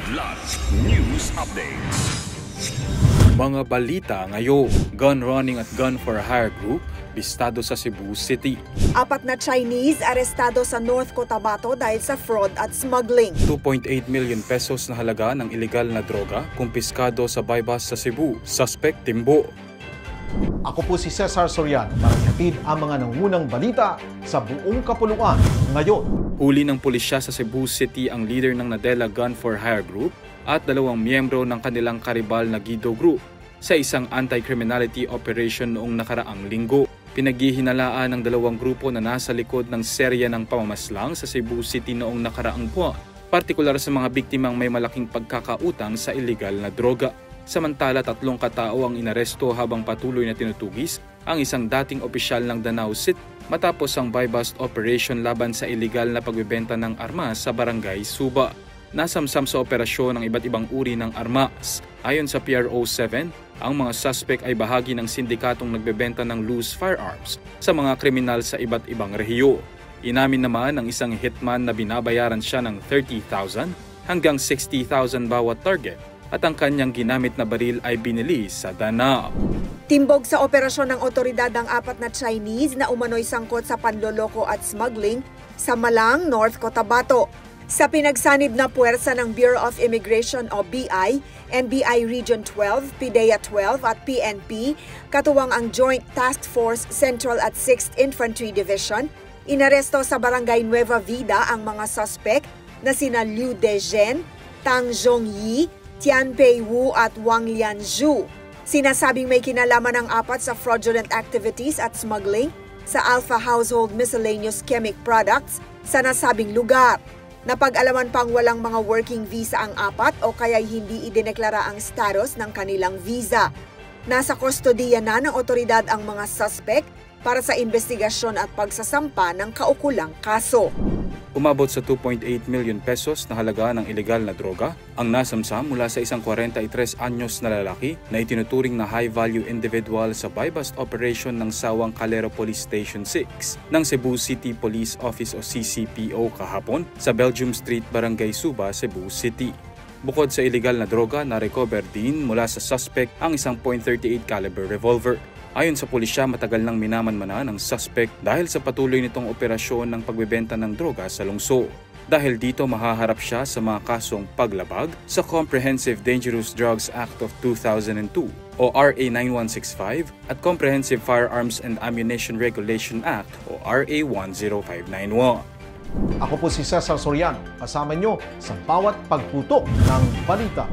Kilat News Updates. Mga balita ngayon, gun running at gun for hire group, bistado sa Cebu City. 4 na Chinese arestado sa North Cotabato dahil sa fraud at smuggling. 2.8 million pesos na halaga ng ilegal na droga, kumpiskado sa bypass sa Cebu. Suspect Timbo. Ako po si Cesar Soriano para hatid ang mga nangunang balita sa buong kapuluan ngayon. Huli ng pulisya sa Cebu City ang leader ng Nadela Gun for Hire Group at 2 miyembro ng kanilang karibal na Guido Group sa isang anti-criminality operation noong nakaraang linggo. Pinaghihinalaan ng 2 grupo na nasa likod ng serya ng pamamaslang sa Cebu City noong nakaraang buwan, partikular sa mga biktimang may malaking pagkakautang sa ilegal na droga. Samantala, 3 katao ang inaresto habang patuloy na tinutugis ang isang dating opisyal ng Danao City matapos ang buy-bust operation laban sa ilegal na pagbebenta ng armas sa Barangay Suba. Nasamsam sa operasyon ng iba't ibang uri ng armas. Ayon sa PRO7, ang mga suspect ay bahagi ng sindikatong nagbebenta ng loose firearms sa mga kriminal sa iba't ibang rehiyo. Inamin naman ng isang hitman na binabayaran siya ng 30,000 hanggang 60,000 bawat target at ang kanyang ginamit na baril ay binili sa Danao. Timbog sa operasyon ng otoridad ang 4 na Chinese na umano'y sangkot sa panloloko at smuggling sa Malang, North Cotabato. Sa pinagsanib na puwersa ng Bureau of Immigration o BI, NBI Region 12, PDEA 12 at PNP, katuwang ang Joint Task Force Central at 6th Infantry Division, inaresto sa Barangay Nueva Vida ang mga suspect na sina Liu Dezhen, Tang Zhongyi, Tian Pei Wu at Wang Lianzhu. Sinasabing may kinalaman ang 4 sa fraudulent activities at smuggling sa Alpha Household Miscellaneous Chemic Products sa nasabing lugar. Napag-alaman pang walang mga working visa ang 4 o kaya hindi idineklara ang status ng kanilang visa. Nasa kustodiya na ng otoridad ang mga suspect para sa investigasyon at pagsasampa ng kaukulang kaso. Umabot sa 2.8 million pesos na halaga ng ilegal na droga ang nasamsam mula sa isang 43 anyos na lalaki na itinuturing na high-value individual sa buy-bust operation ng Sawang Calero Police Station 6 ng Cebu City Police Office o CCPO kahapon sa Belgium Street, Barangay Suba, Cebu City. Bukod sa ilegal na droga, na-recover din mula sa suspect ang isang .38 caliber revolver. Ayon sa pulisya, matagal nang minamanmana ng suspect dahil sa patuloy nitong operasyon ng pagbebenta ng droga sa lungsod. Dahil dito mahaharap siya sa mga kasong paglabag sa Comprehensive Dangerous Drugs Act of 2002 o RA 9165 at Comprehensive Firearms and Ammunition Regulation Act o RA 10591. Ako po si Cesar Soriano, kasama nyo sa bawat pagputok ng balita.